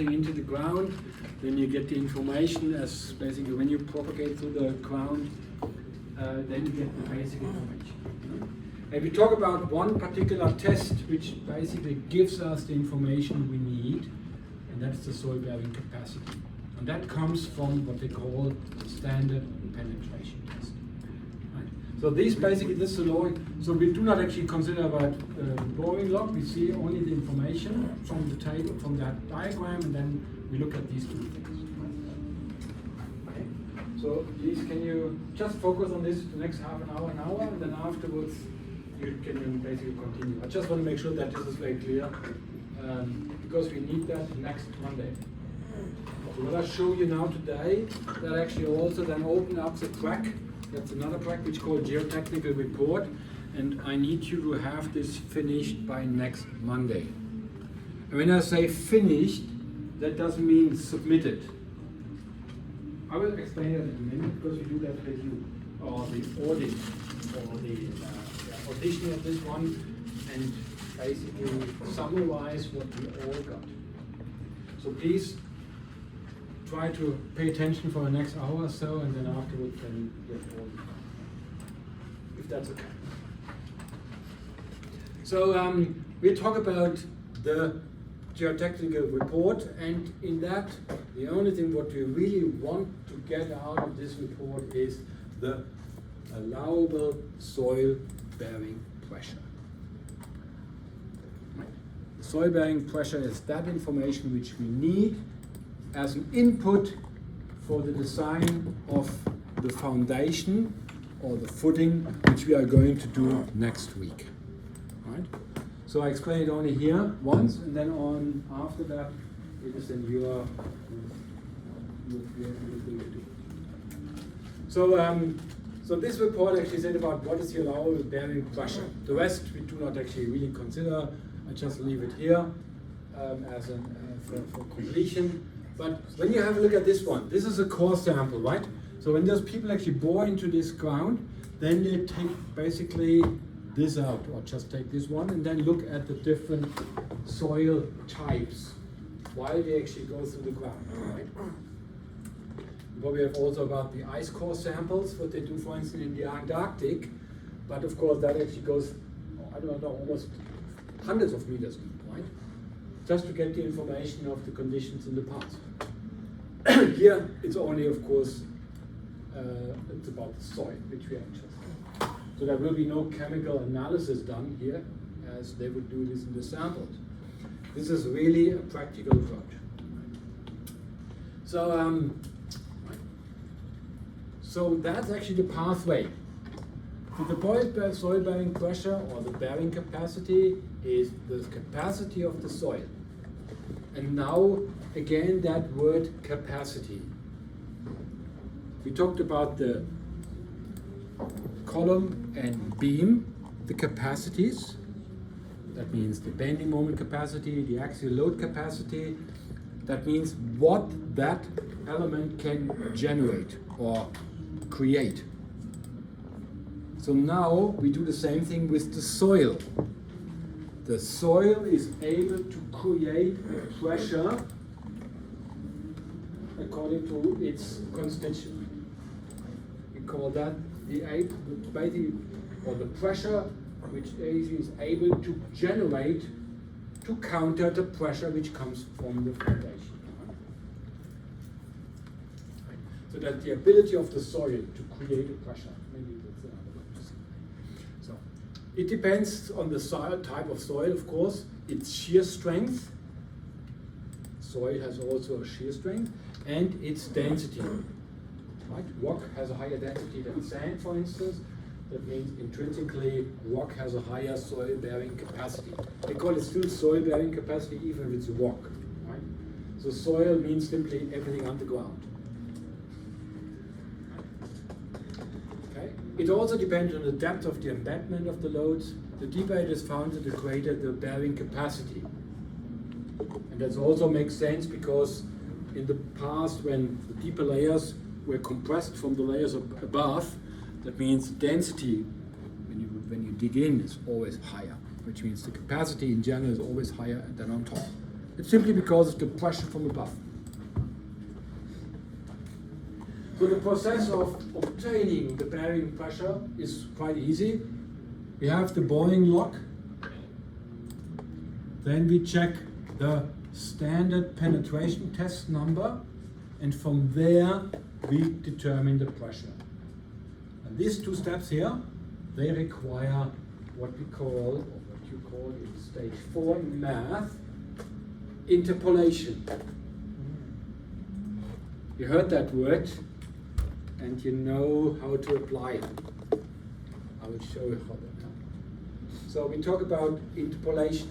into the ground, then you get the information as basically when you propagate through the ground, then you get the basic information. And we talk about one particular test which basically gives us the information we need, and that's the soil bearing capacity. And that comes from what they call the standard penetration test. Right? So these basically, this is a law, so we do not actually consider about boring log, we see only the information from the table, from that diagram, and then we look at these two things. Okay. So please, can you just focus on this the next half an hour, and then afterwards you can basically continue. I just want to make sure that this is very clear, because we need that next Monday. So what I show you now today, that actually also then open up the track. That's another track which is called Geotechnical Report, and I need you to have this finished by next Monday. And when I say finished, that doesn't mean submitted. I will explain that in a minute because we do that review or the audit or the audition of this one, and basically summarize what we all got. So please try to pay attention for the next hour or so, and then afterwards then get all, if that's okay. So we talk about the geotechnical report, and in that the only thing what we really want to get out of this report is the allowable soil bearing pressure. The soil bearing pressure is that information which we need as an input for the design of the foundation or the footing which we are going to do next week. Right? So I explain it only here once, and then on after that it is in your so this report actually said about what is the allowable bearing pressure. The rest we do not actually really consider. I just leave it here as for completion. But when you have a look at this one, this is a core sample, right? So when those people actually bore into this ground, then they take basically this out, or just take this one, and then look at the different soil types while they actually go through the ground, right? But we have also about the ice core samples, what they do, for instance, in the Antarctic. But of course, that actually goes, I don't know, almost hundreds of meters deep, right? Just to get the information of the conditions in the past. Here, it's only, of course, it's about the soil, which we are interested in. So there will be no chemical analysis done here, as they would do this in the samples. This is really a practical approach. So that's actually the pathway. So the soil bearing pressure, or the bearing capacity, is the capacity of the soil. And now, again, that word capacity. We talked about the column and beam, the capacities. That means the bending moment capacity, the axial load capacity. That means what that element can generate or create. So now we do the same thing with the soil. The soil is able to create a pressure according to its constituent. We call that the pressure which is able to generate to counter the pressure which comes from the foundation. So that the ability of the soil to create a pressure. Maybe that's another way to say it. So it depends on the soil, type of soil, of course. Its shear strength. Soil has also a shear strength, and its density. Right? Rock has a higher density than sand, for instance. That means intrinsically rock has a higher soil bearing capacity. They call it still soil bearing capacity even if it's rock. Right? So soil means simply everything underground. Okay? It also depends on the depth of the embedment of the loads. The deeper it is founded, the greater the bearing capacity. And that also makes sense because in the past, when the deeper layers were compressed from the layers above, that means density, when you dig in, is always higher, which means the capacity in general is always higher than on top. It's simply because of the pressure from above. So the process of obtaining the bearing pressure is quite easy. We have the boring lock. Then we check the standard penetration test number, and from there we determine the pressure. And these two steps here, they require what we call, or what you call in stage 4 in math, interpolation. You heard that word, and you know how to apply it. I will show you how that happens. So we talk about interpolation.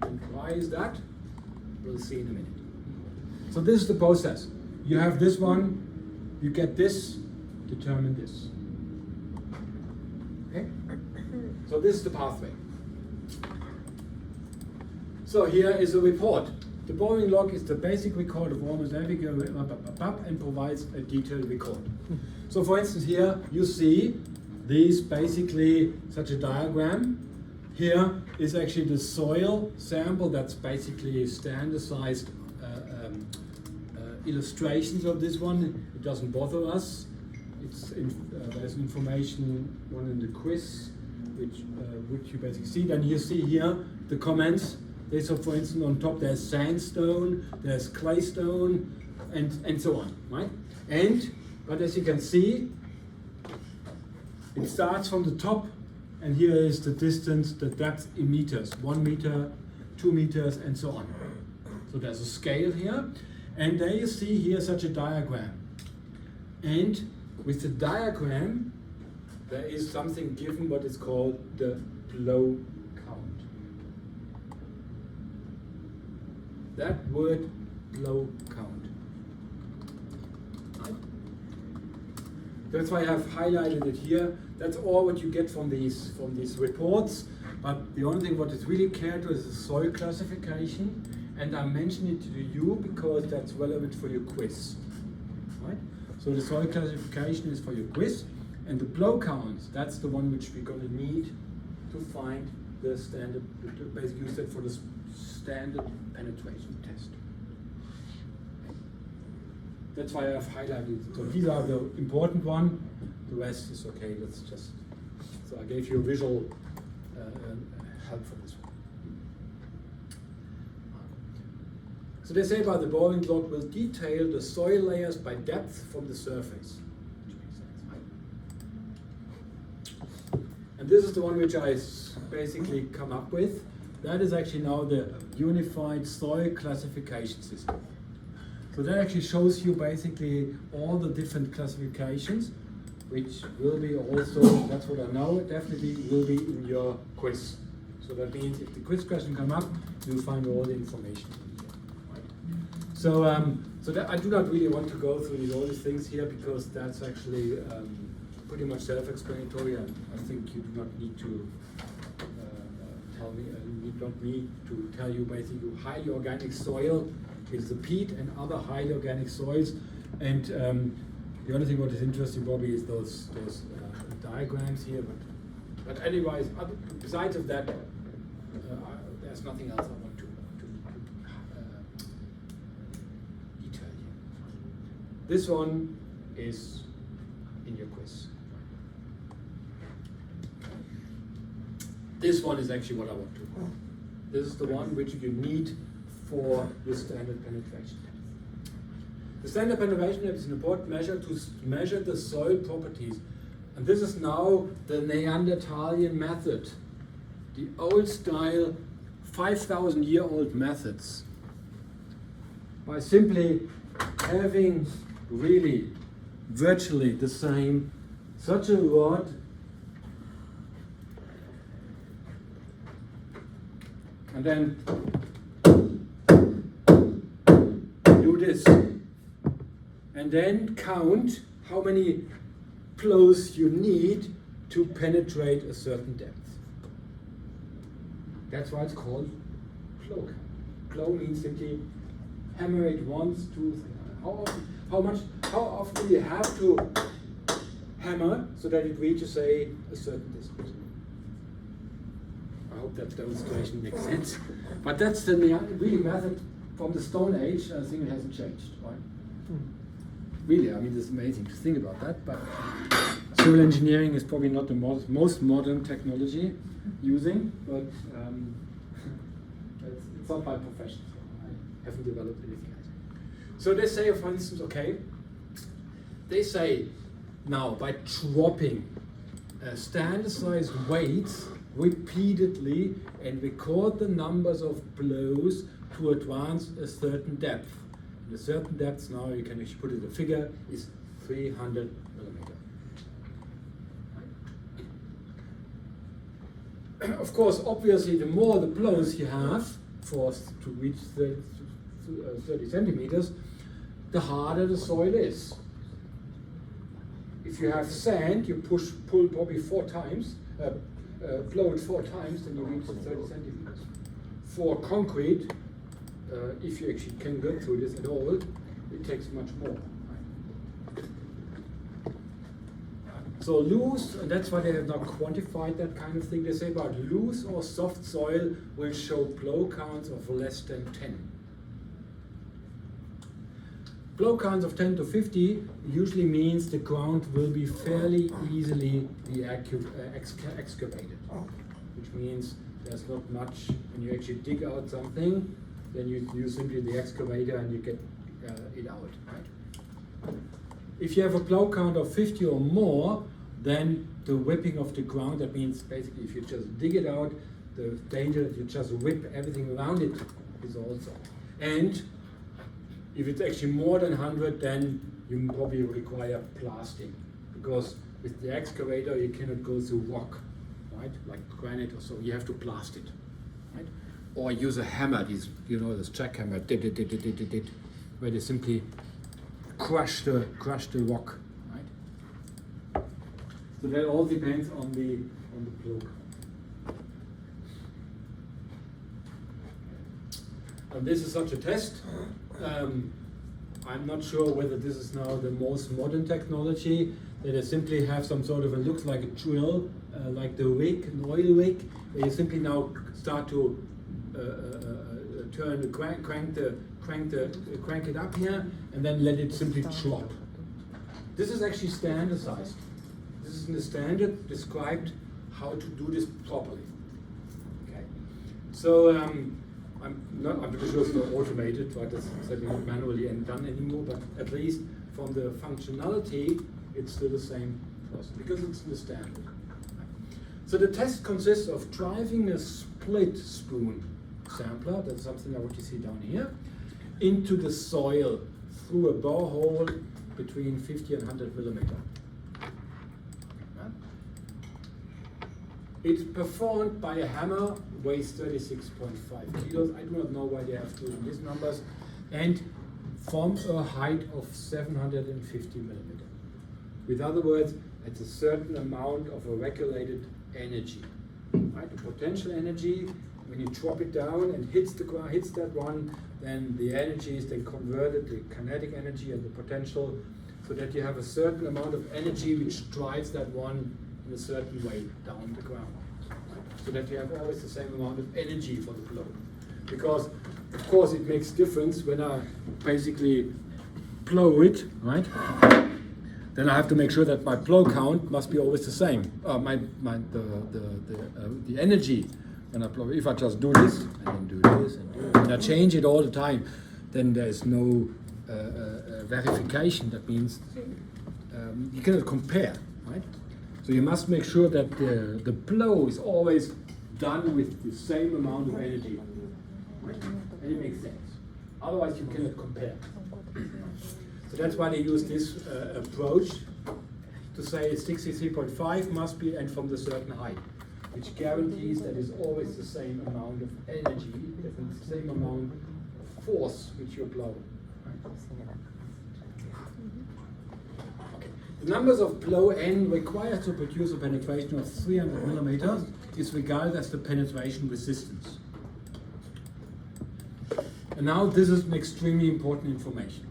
And why is that? We'll see in a minute. So this is the process. You have this one, you get this, determine this. Okay? So this is the pathway. So here is a report. The boring log is the basic record of almost everything and provides a detailed record. So for instance here you see these basically such a diagram. Here is actually the soil sample that's basically standardized illustrations of this one. It doesn't bother us. There's information one in the quiz which you basically see. Then you see here the comments. So for instance on top there's sandstone, there's claystone, and so on, right? But as you can see, it starts from the top, and here is the distance, the depth in meters, 1 meter, 2 meters, and so on. So there's a scale here, and there you see here such a diagram. And with the diagram, there is something given what is called the flow count. That word, flow count. Right? That's why I have highlighted it here. That's all what you get from these reports. But the only thing what is really cared to is the soil classification. And I mention it to you because that's relevant for your quiz. Right? So the soil classification is for your quiz. And the flow counts, that's the one which we're going to need to find the standard, to basically use that for the standard penetration test. That's why I've highlighted it. So these are the important one. The rest is okay. Let's just. So I gave you a visual help for this one. So they say about the boring log will detail the soil layers by depth from the surface. Which makes sense, right? And this is the one which I basically come up with. That is actually now the unified soil classification system. So that actually shows you basically all the different classifications, which will be also, that's what I know, definitely will be in your quiz. So that means if the quiz question come up, you'll find all the information in here. Right? So that I do not really want to go through all these things here because that's actually pretty much self-explanatory, and I think you do not need to tell me, you don't need to tell you basically highly organic soil is the peat and other highly organic soils, and the only thing what is interesting probably is those diagrams here, but otherwise, besides of that, there's nothing else I want to detail here. This one is in your quiz. This one is actually what I want to do. This is the one which you need for the standard penetration test. The standard penetration test is an important measure to measure the soil properties. And this is now the Neanderthalian method, the old style 5,000-year-old methods. By simply having really virtually the same, such a rod, and then do this, and then count how many blows you need to penetrate a certain depth. That's why it's called flow count. Flow means simply hammer it once, 2, 3. How often do you have to hammer so that it reaches a certain distance? I hope that demonstration makes sense. But that's the really method from the Stone Age. I think it hasn't changed, right? Really, I mean, it's amazing to think about that. But civil engineering is probably not the most modern technology using, but it's not my profession. So I haven't developed anything else. So they say, for instance, okay, they say now by dropping standardized weights repeatedly and record the numbers of blows to advance a certain depth. And a certain depth, now you can actually put it in a figure, is 300 millimeter. Of course, obviously, the more the blows you have forced to reach 30 centimeters, the harder the soil is. If you have sand, you pull probably 4 times, blow it 4 times, then you reach the 30 centimeters. For concrete, if you actually can go through this at all, it takes much more. So loose, and that's why they have not quantified that kind of thing. They say about loose or soft soil will show blow counts of less than 10. Blow counts of 10 to 50 usually means the ground will be fairly easily be excavated, which means there's not much. When you actually dig out something, then you use simply the excavator and you get it out. Right? If you have a blow count of 50 or more, then the whipping of the ground, that means basically if you just dig it out, the danger that you just whip everything around it is also. And if it's actually more than 100, then you probably require blasting, because with the excavator you cannot go through rock, right? Like granite or so, you have to blast it, right? Or use a hammer, this jackhammer, where they simply crush the rock, right? So that all depends on the blow. And this is such a test. I'm not sure whether this is now the most modern technology, that they simply have some sort of, it looks like a drill, like the rig, an oil rig, where you simply now start to crank it up here, and then let it simply drop. This is actually standardized. This is in the standard described how to do this properly. Okay, so I'm pretty sure it's not automated, but it's certainly not manually done anymore. But at least from the functionality, it's still the same process because it's the standard. So the test consists of driving a split spoon sampler, that's something that what you see down here, into the soil through a borehole between 50 and 100 millimeter. It's performed by a hammer, weighs 36.5 kilos. I do not know why they have chosen these numbers, and from a height of 750 millimeter. With other words, it's a certain amount of a regulated energy, right? The potential energy, when you drop it down and hits the ground, hits that one, then the energy is then converted to kinetic energy and the potential, so that you have a certain amount of energy which drives that one in a certain way down the ground, so that you have always the same amount of energy for the blow. Because, of course, it makes difference when I basically blow it, right? Then I have to make sure that my blow count must be always the same. The energy when I blow. If I just do this and then do this and do this, and I change it all the time, then there is no verification. That means you cannot compare, right? So you must make sure that the blow is always done with the same amount of energy, right? And it makes sense. Otherwise, you cannot compare. So that's why they use this approach to say 63.5 must be and from the certain height, which guarantees that it's always the same amount of energy, the same amount of force which you blow. Okay. The numbers of blow N required to produce a penetration of 300 millimeters is regarded as the penetration resistance. And now this is an extremely important information.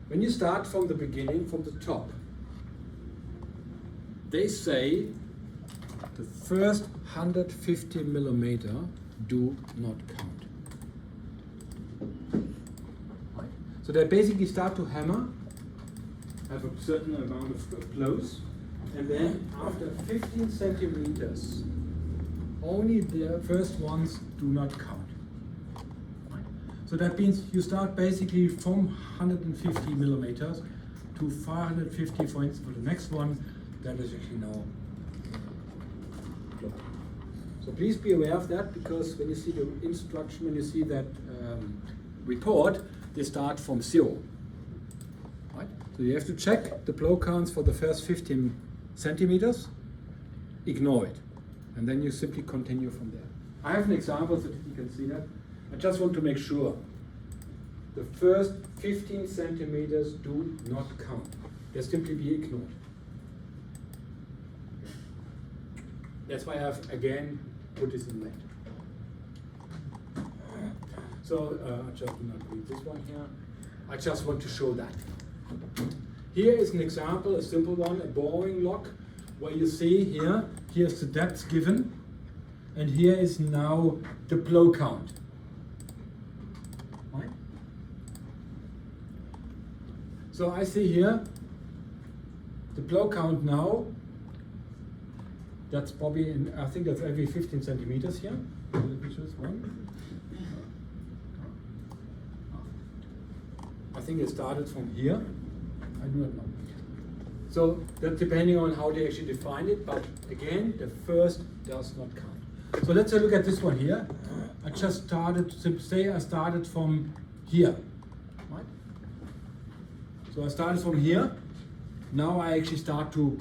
When you start from the beginning, from the top, they say the first 150 millimeter do not count. Right? So they basically start to hammer, have a certain amount of blows, and then after 15 centimeters, only the first ones do not count. Right? So that means you start basically from 150 millimeters to 550, for instance, for the next one, that is actually now. So please be aware of that, because when you see the instruction, when you see that report, they start from 0. Right? So you have to check the blow counts for the first 15 centimeters, ignore it, and then you simply continue from there. I have an example so that you can see that. I just want to make sure the first 15 centimeters do not count. They simply be ignored. That's why I have again put this in red. So I just do not read this one here. I just want to show that. Here is an example, a simple one, a boring lock, where you see here's the depth given, and here is now the blow count. Right? So I see here the blow count now. That's probably, I think that's every 15 centimeters here. Let me choose one. I think it started from here. I do not know. So that's depending on how they actually define it, but again, the first does not count. So let's look at this one here. I just started, say I started from here, right? So I started from here. Now I actually start to,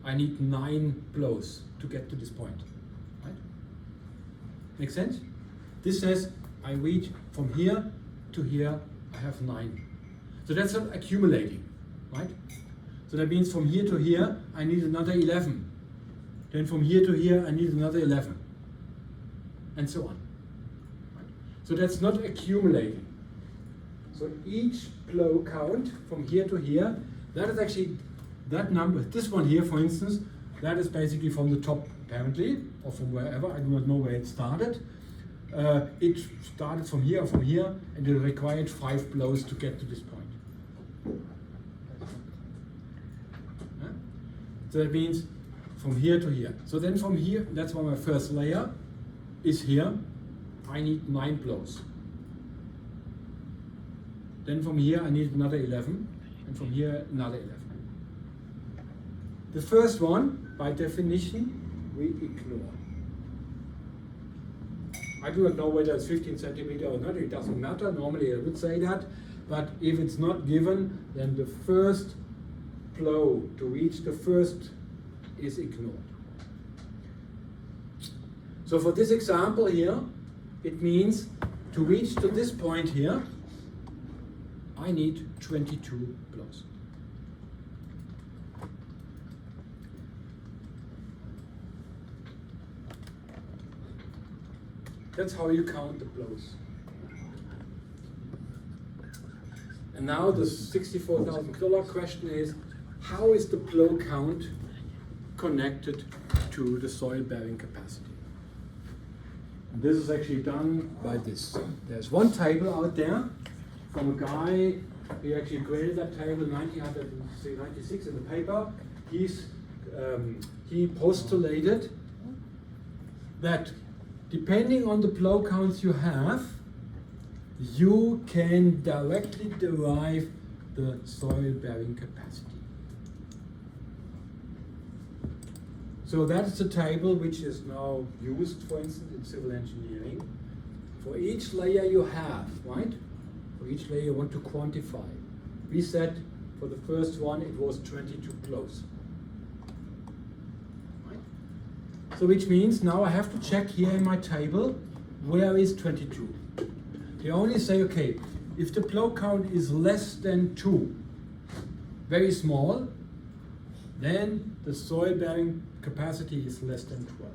I need 9 blows to get to this point, right? Make sense? This says I reach from here to here, I have 9. So that's not accumulating, right? So that means from here to here, I need another 11. Then from here to here, I need another 11. And so on. Right? So that's not accumulating. So each blow count from here to here, that is actually that number. This one here, for instance, that is basically from the top, apparently, or from wherever. I do not know where it started. It started from here, and it required 5 blows to get to this point. So that means from here to here. So then from here, that's why my first layer is here. I need 9 blows. Then from here, I need another 11. And from here, another 11. The first one, by definition, we ignore. I do not know whether it's 15 centimeter or not, it doesn't matter. Normally I would say that, but if it's not given, then the first blow to reach the first is ignored. So for this example here, it means to reach to this point here, I need 22 blows. That's how you count the blows. And now the $64,000 question is, how is the blow count connected to the soil bearing capacity? And this is actually done by this. There's one table out there from a guy, he actually created that table in 1996 in the paper. He postulated that depending on the blow counts you have, you can directly derive the soil bearing capacity. So that's the table which is now used, for instance, in civil engineering. For each layer you have, right? For each layer you want to quantify. We said for the first one it was 22 blows. Right? So which means now I have to check here in my table, where is 22? They only say, okay, if the blow count is less than 2, very small, then the soil bearing capacity is less than 12.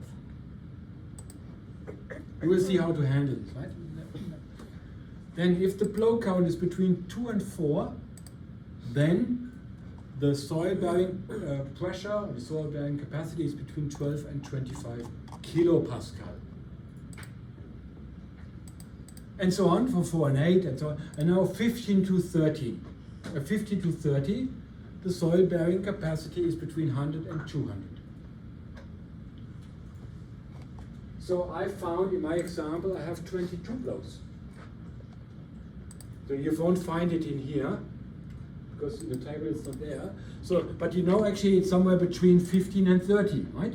You will see how to handle this, right? Then if the blow count is between 2 and 4, then the soil bearing pressure, the soil bearing capacity is between 12 and 25 kilopascal. And so on for 4 and 8 and so on. And now 15 to 30. 15 to 30, the soil bearing capacity is between 100 and 200. So I found in my example I have 22 blows. So you won't find it in here because in the table it's not there. So, but you know actually it's somewhere between 15 and 30, right?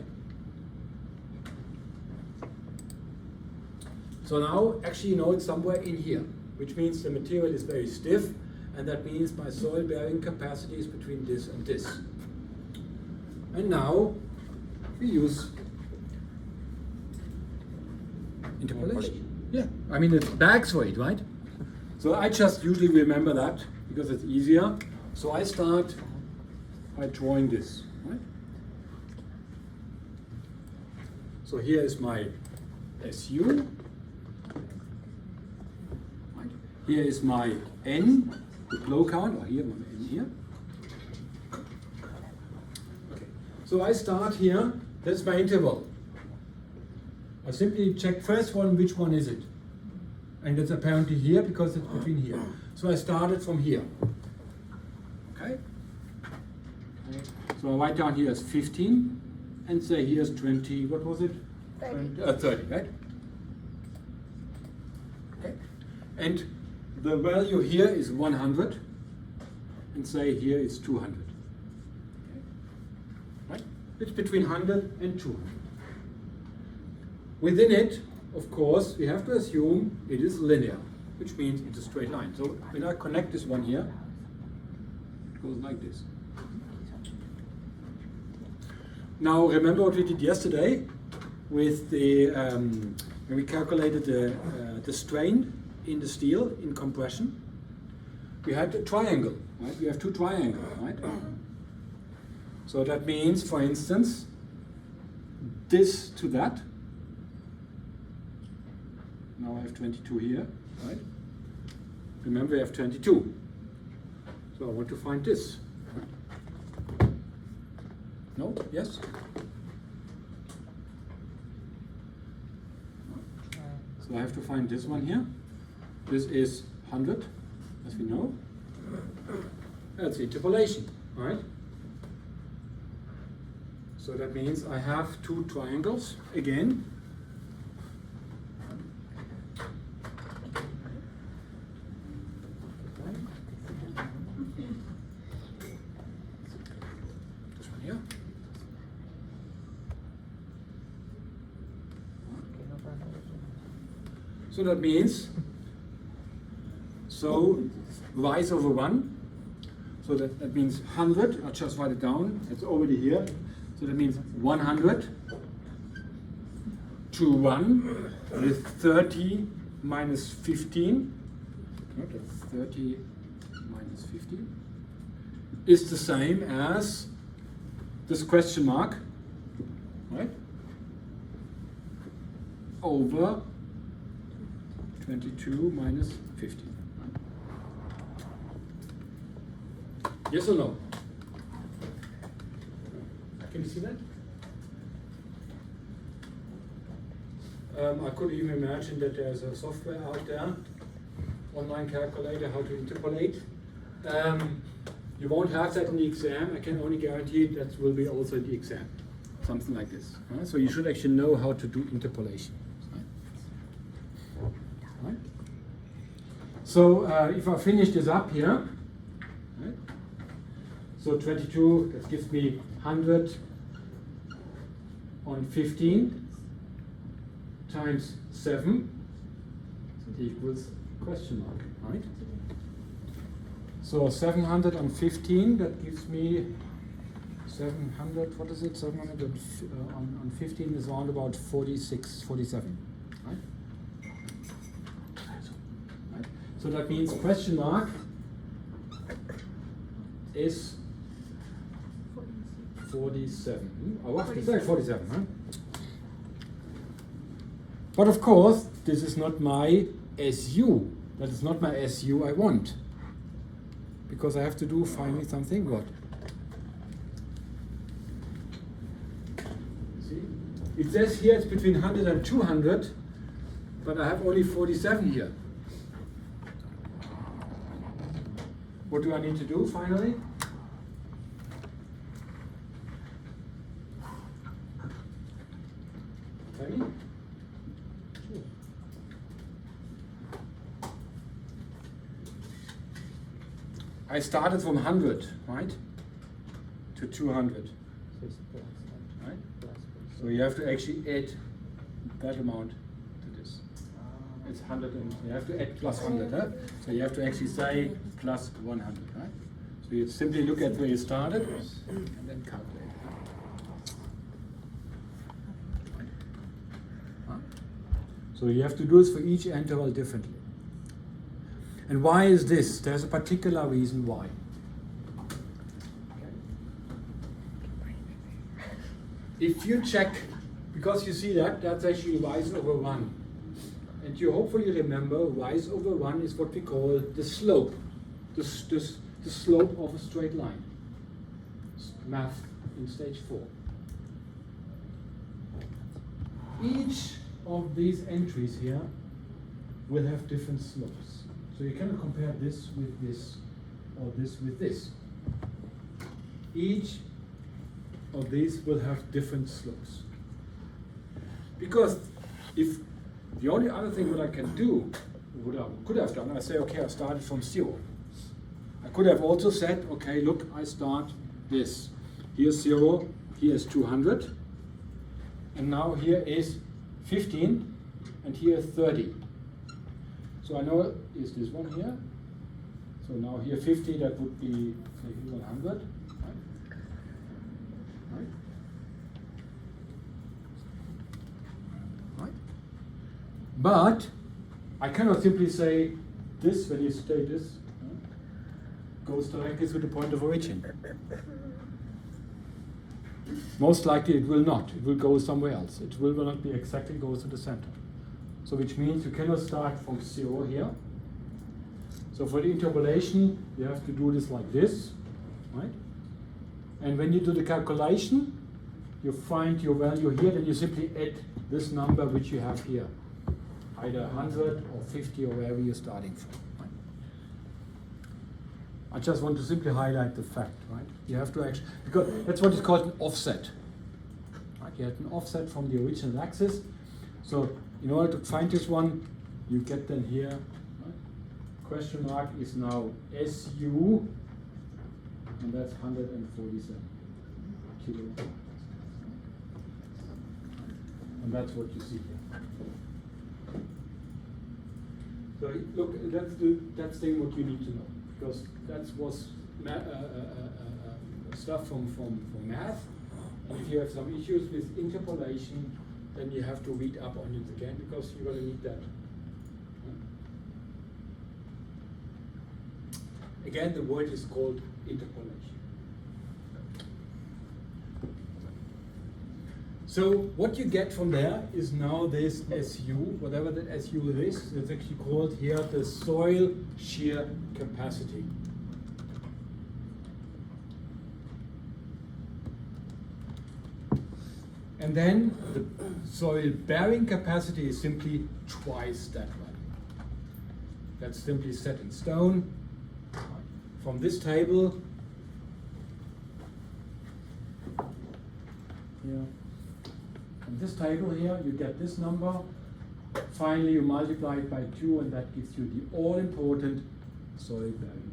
So now actually you know it's somewhere in here, which means the material is very stiff, and that means my soil bearing capacity is between this and this. And now we use interpolation. Yeah, I mean it's bags for it, right? So I just usually remember that because it's easier. So I start by drawing this, right? So here is my SU. Right? Here is my N, the blow count, or here, my N here. Okay. So I start here, that's my interval. I simply check first one, which one is it? And it's apparently here because it's between here. So I started from here. Okay? So I write down here as 15 and say here's 20, what was it? 30, right? Okay. And the value here is 100 and say here is 200. Okay. Right? It's between 100 and 200. Within it, of course, we have to assume it is linear, which means it's a straight line. So when I connect this one here, it goes like this. Now remember what we did yesterday with the when we calculated the strain in the steel in compression. We had a triangle, right? We have two triangles, right? So that means, for instance, this to that. Now I have 22 here, right? Remember, I have 22. So I want to find this. No? Yes? So I have to find this one here. This is 100, as we know. That's interpolation, right? So that means I have two triangles again. So that means, so rise over 1, so that means 100, I'll just write it down, it's already here, so that means 100 to 1 with 30 minus 15, okay, 30 minus 15, is the same as this question mark, right, over 22 minus 15. Yes or no? Can you see that? I could even imagine that there's a software out there, online calculator, how to interpolate. You won't have that in the exam. I can only guarantee that will be also in the exam. Something like this. Right? So you should actually know how to do interpolation. Right? So if I finish this up here, right? So 22, that gives me 100 on 15 times 7, so that equals question mark, right? So 700 on 15, that gives me 700, what is it? 700 on 15 is around about 46, 47, right? So that means question mark is 47. Oh, what did I say? 47, huh? But of course, this is not my SU. That is not my SU I want. Because I have to do finally something what? It says here it's between 100 and 200, but I have only 47 here. What do I need to do finally? Tell me. I started from 100, right? To 200. Right? So you have to actually add that amount to this. It's 100 and you have to add plus 100, huh? So you have to actually say plus 100, right? So you simply look at where you started and then calculate. Huh? So you have to do this for each interval differently. And why is this? There's a particular reason why. If you check, because you see that's actually rise over 1. And you hopefully remember rise over 1 is what we call the slope. The slope of a straight line. Math in stage 4. Each of these entries here will have different slopes. So you cannot compare this with this or this with this. Each of these will have different slopes. Because if the only other thing what I can do, what I could have done, I say, okay, I started from 0. I could have also said, okay, look, I start this. Here's 0, here's 200, and now here is 15, and here is 30. So I know is this one here. So now here 50, that would be say 100. Right? Right? Right? But I cannot simply say this when you state this goes directly to the point of origin. Most likely it will not. It will go somewhere else. It will not be exactly goes to the center. So which means you cannot start from 0 here. So for the interpolation, you have to do this like this, right? And when you do the calculation, you find your value here, then you simply add this number which you have here, either 100 or 50 or wherever you're starting from. Right? I just want to simply highlight the fact, right? You have to actually, because that's what is called an offset. Right? You have an offset from the original axis. So in order to find this one, you get then here, right? Question mark is now SU, and that's 147 kilograms. And that's what you see here. So look, that's the what you need to know, because that was stuff from math. And if you have some issues with interpolation, then you have to read up on it again, because you're going to need that. Again, the word is called interpolation. So what you get from there is now this SU, whatever the SU is, it's actually called here the soil shear capacity. And then the soil bearing capacity is simply twice that value. That's simply set in stone. From this table, here, from this table here, you get this number. Finally, you multiply it by 2, and that gives you the all-important soil bearing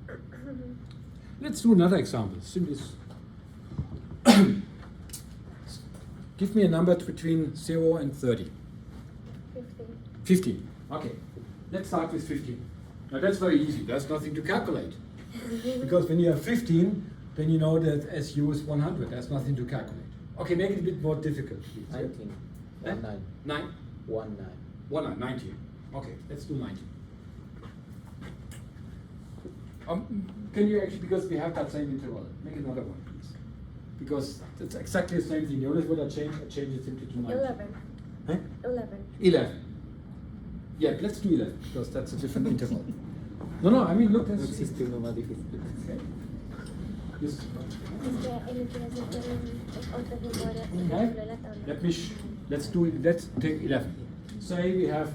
capacity. Let's do another example. Simply give me a number between 0 and 30. 15. 15. Okay. Let's start with 15. Now that's very easy. There's nothing to calculate. Because when you have 15, then you know that SU is 100. There's nothing to calculate. Okay, make it a bit more difficult, please. 19. 19. 9? 19. 19. Okay, let's do 19. Can you actually, because we have that same interval, make another one, please. Because it's exactly the same thing. The only what I change it simply to 19. 11. Huh? 11. 11. Yeah, let's do 11, because that's a different interval. No, I mean, look, that's... No existe uno más difícil. Okay. this. Is there anything as other than Okay. Let's do it. Let's take 11. Say we have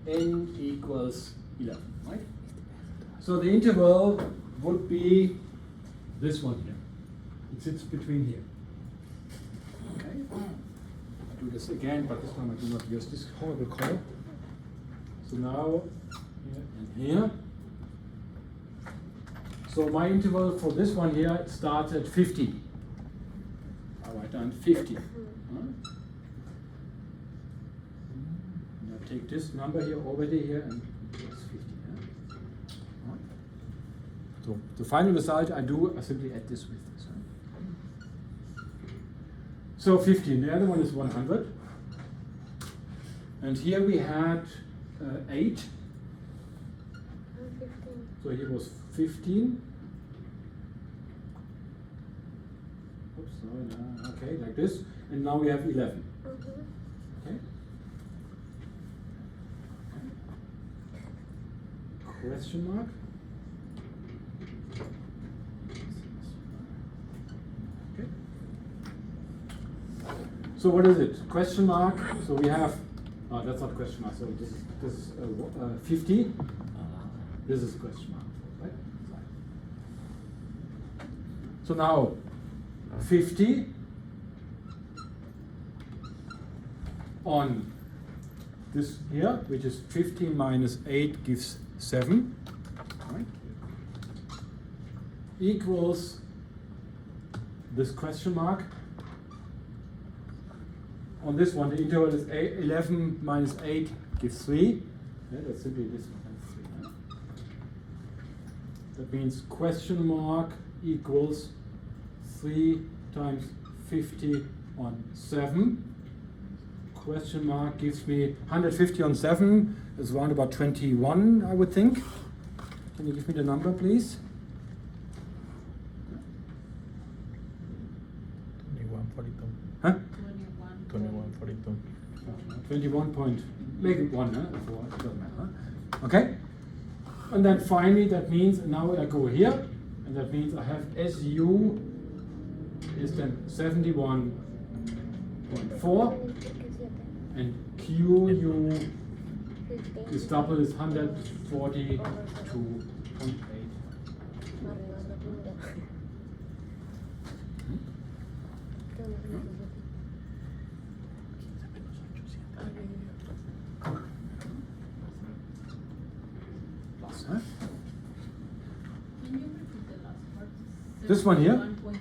n equals 11, right? So the interval would be this one here. It sits between here. Okay. I'll do this again, but this time I do not use this horrible color. So now here and here. So my interval for this one here starts at 50. I write down 50. Now take this number here already here and it's 50. Yeah? So the final result I do, I simply add this with this. So 50, the other one is 100. And here we had 8. 15. So here was 15. Oops, no, okay, like this. And now we have 11. Okay. Question mark. Okay. So what is it? Question mark. So we have. Oh, that's not question mark. So this is 50. This is question mark, right? So now 50 on this here, which is 15 minus 8 gives 7, right? Equals this question mark. On this one, the interval is 11 minus 8 gives 3. Yeah, that's simply this one. That means question mark equals 3 times 50 on 7. Question mark gives me 150 on 7 is around about 21, I would think. Can you give me the number, please? 2142. Huh? 2142. 21 point, make it 1, huh? Before, it doesn't matter. Huh? Okay? And then finally, that means now I go here, and that means I have SU is then 71.4, and QU is double is 142.8. Plus, huh? Can you repeat the last part? This one here? 1.4?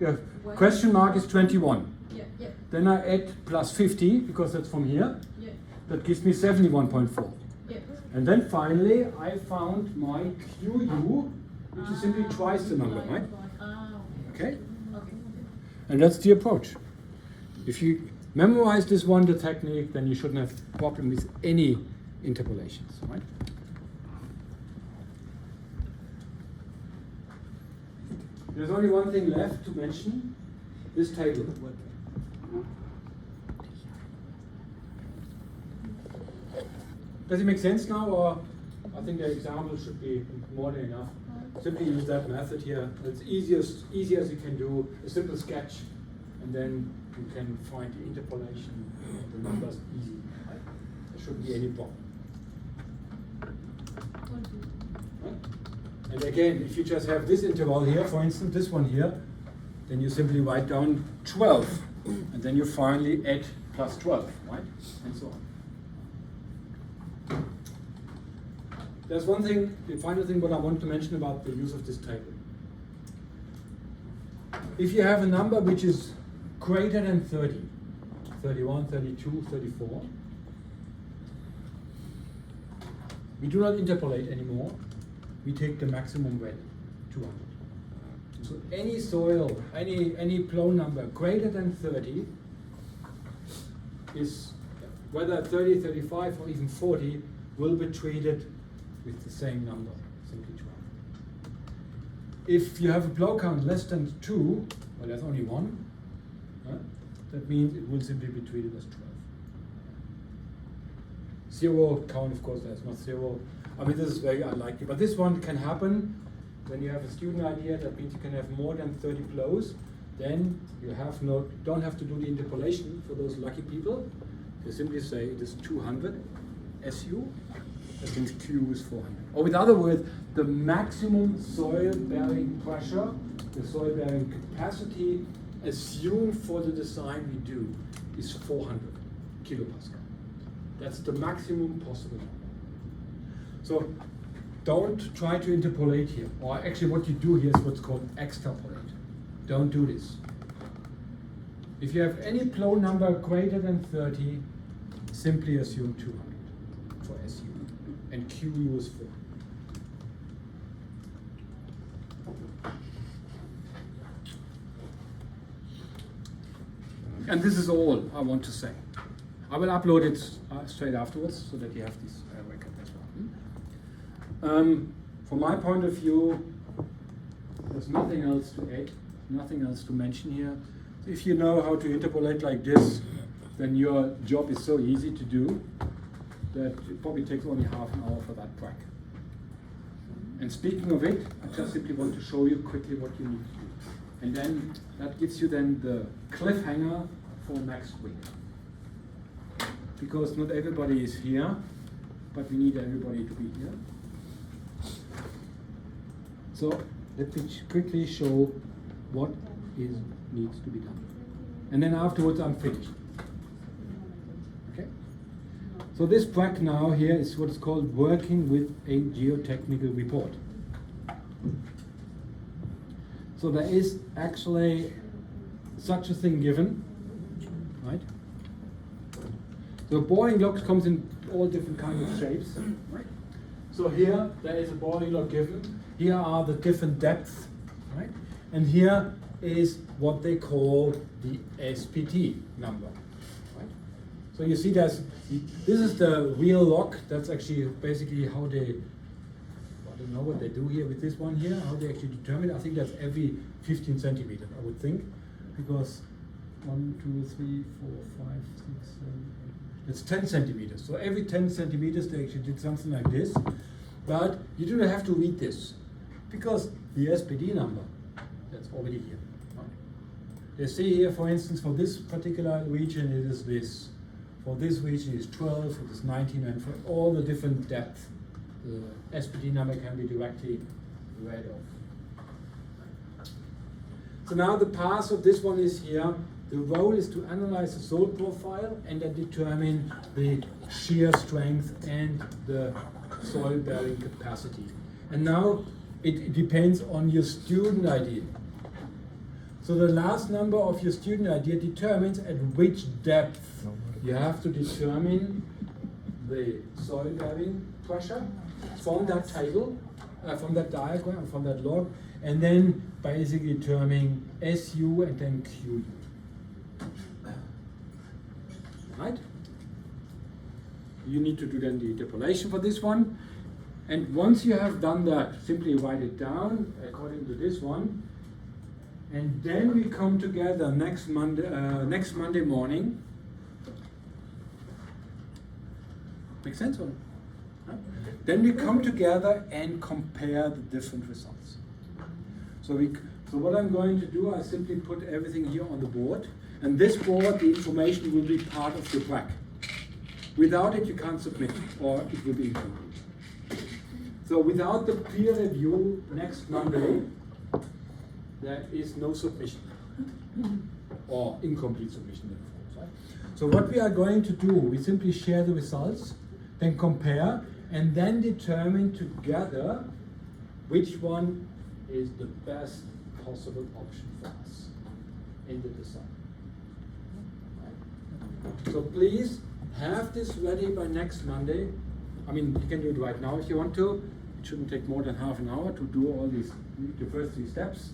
Yeah, question mark is 21. Yeah, yeah, Then I add plus 50 because that's from here. yeah, That gives me 71.4. yeah. And then finally I found my QU, which is simply twice the number, right? Okay? Okay. And that's the approach. If you memorize this one, the technique, then you shouldn't have problem with any interpolations, right? There's only one thing left to mention, this table. Does it make sense now, or I think the example should be more than enough. Simply use that method here. It's easy as you can do a simple sketch, and then you can find the interpolation of the numbers easy. Right? There shouldn't be any problem. Right? And again, if you just have this interval here, for instance, this one here, then you simply write down 12, and then you finally add plus 12, right? And so on. There's one thing, the final thing what I want to mention about the use of this table. If you have a number which is greater than 30, 31, 32, 34, we do not interpolate anymore. We take the maximum value, 200. So any soil, any plow number greater than 30 is, whether 30, 35, or even 40, will be treated with the same number, simply 12. If you have a plow count less than 2, well, there's only 1, that means it will simply be treated as 12. 0 count, of course, there's not 0. I mean, this is very unlikely, but this one can happen when you have a student idea, that means you can have more than 30 flows. Then you don't have to do the interpolation for those lucky people. You simply say it is 200 SU. That means Q is 400. Or with other words, the maximum soil-bearing pressure, the soil-bearing capacity assumed for the design we do is 400 kilopascal. That's the maximum possible number. So don't try to interpolate here. Or actually what you do here is what's called extrapolate. Don't do this. If you have any flow number greater than 30, simply assume 200 for SU. And QU is 4. And this is all I want to say. I will upload it straight afterwards so that you have this record as well. From my point of view, there's nothing else to add, nothing else to mention here. If you know how to interpolate like this, then your job is so easy to do that it probably takes only half an hour for that track. And speaking of it, I just simply want to show you quickly what you need to do. And then that gives you then the cliffhanger for next week. Because not everybody is here, but we need everybody to be here. So let me quickly show what needs to be done. And then afterwards I'm finished. Okay? So this track now here is what is called working with a geotechnical report. So there is actually such a thing given, right? So boring logs comes in all different kinds of shapes, right? So here there is a boring log given. Here are the different depths, right? And here is what they call the SPT number, right? So you see this is the real log. That's actually basically how they, I don't know what they do here with this one here, how they actually determine. I think that's every 15 centimeters, I would think, because 1, 2, 3, 4, 5, 6, 7, 8. It's 10 centimeters. So every 10 centimeters they actually did something like this. But you do not have to read this, because the SPD number, that's already here. Right? They say here, for instance, for this particular region it is this. For this region it is 12, it is 19, and for all the different depths, the SPD number can be directly read off. So now the path of this one is here. The role is to analyze the soil profile and then determine the shear strength and the soil bearing capacity. And now it depends on your student idea. So the last number of your student idea determines at which depth you have to determine the soil bearing pressure from that table, from that diagram, from that log, and then basically determining SU and then QU. Right? You need to do then the interpolation for this one. And once you have done that, simply write it down according to this one. And then we come together next Monday morning. Make sense? Or? Huh? Then we come together and compare the different results. So what I'm going to do, I simply put everything here on the board. And this board, the information will be part of your track. Without it, you can't submit, or it will be incomplete. So without the peer review next Monday, there is no submission, or incomplete submission, of course. Right? So what we are going to do, we simply share the results, then compare, and then determine together which one is the best possible option for us in the design. So please have this ready by next Monday. I mean, you can do it right now if you want to. It shouldn't take more than half an hour to do all the first 3 steps.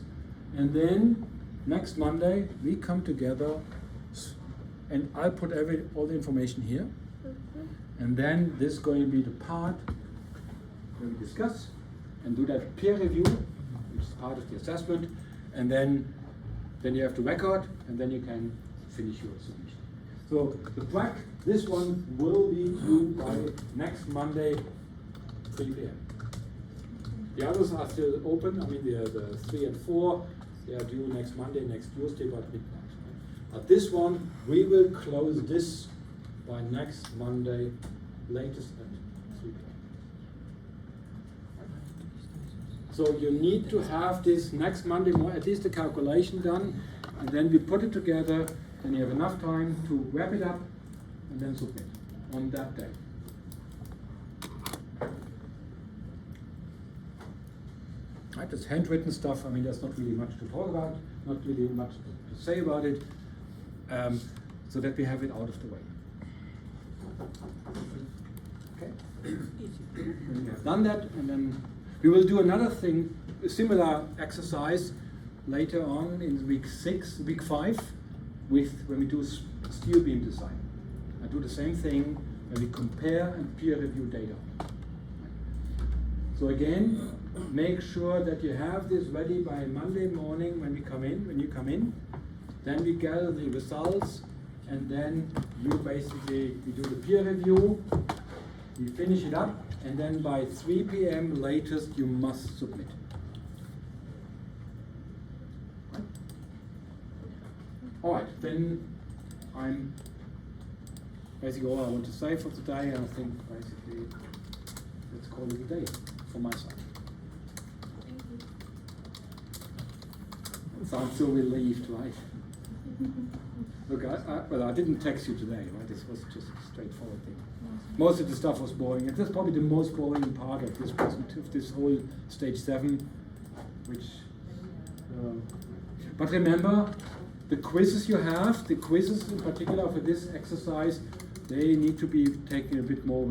And then next Monday we come together, and I'll put all the information here. And then this is going to be the part where we discuss and do that peer review, which is part of the assessment. And then you have to record, and then you can finish your submission. So the track, this one will be due by next Monday, 3 p.m. The others are still open. I mean, the 3 and 4, they are due next Monday, next Tuesday, but midnight. Right? But this one, we will close this by next Monday, latest at 3 p.m. So you need to have this next Monday, at least the calculation done, and then we put it together, and you have enough time to wrap it up and then submit on that day. Right, it's handwritten stuff. I mean, there's not really much to talk about, not really much to say about it, so that we have it out of the way. Okay. When we have done that, and then we will do another thing, a similar exercise later on in week 5, when we do steel beam design. I do the same thing when we compare and peer review data. So again, make sure that you have this ready by Monday morning when you come in. Then we gather the results, and then we do the peer review, we finish it up, and then by 3 p.m. latest you must submit. Right? All right, then I'm basically all I want to say for today, and I think basically let's call it a day for my side. Sounds so relieved, right? Look, I didn't text you today, right? This was just a straightforward thing. Most of the stuff was boring, and that's probably the most boring part of this whole stage 7, which. But remember, the quizzes you have, the quizzes in particular for this exercise, they need to be taken a bit more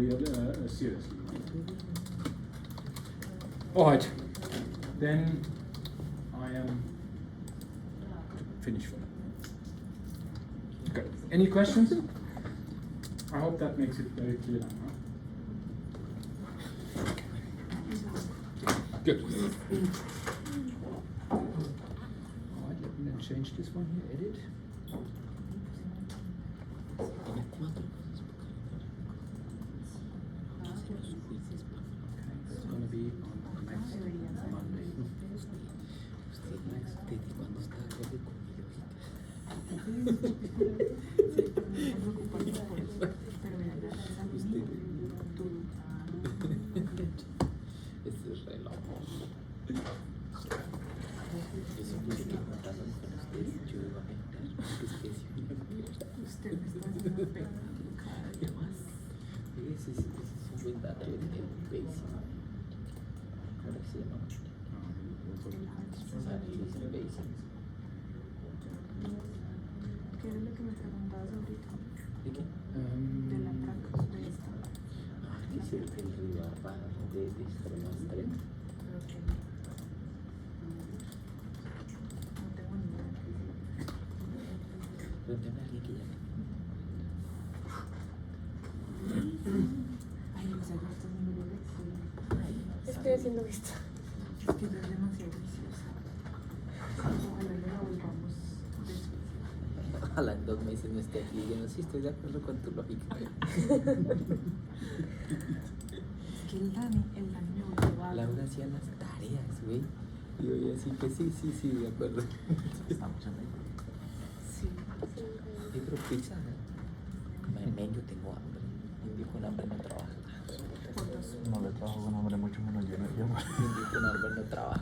seriously. All right, then I am finished for now. Good. Any questions? I hope that makes it very clear now. Huh? Good. All right, let me then change this one here. Edit. Okay, it's going to be on next Monday. Esto es re loco. Yo supuse que juntándome con ustedes yo iba a mejorar. Es que si una mierda. Usted me está haciendo pegando cada día más. Ese es un buen dato de basic. Ahora sí, ¿no? Análisis en basic. ¿Qué era lo que me preguntabas ahorita? ¿De qué? De la placa de esta. ¿Qué es el ribar de extremo a extremo? No tengo ni idea. Pregúntame a alguien que llame. Ay, o sea, ya estás haciendo lección. Estoy haciendo esto. Es que ya es demasiado viciosa. Ojalá ya la volvamos después. Ojalá en 2 meses no esté aquí. Yo no sí estoy de acuerdo con tu lógica. Es que el Dani me volvió a... Laura hacía las tareas, güey. Y yo así que sí, de acuerdo. Estamos en ello. Sí. Yo creo pizza, ¿no? Men, yo tengo hambre. Un viejo con hambre no trabaja. Por dos. No le trabajo con hambre mucho menos lleno. Un viejo con hambre no trabaja.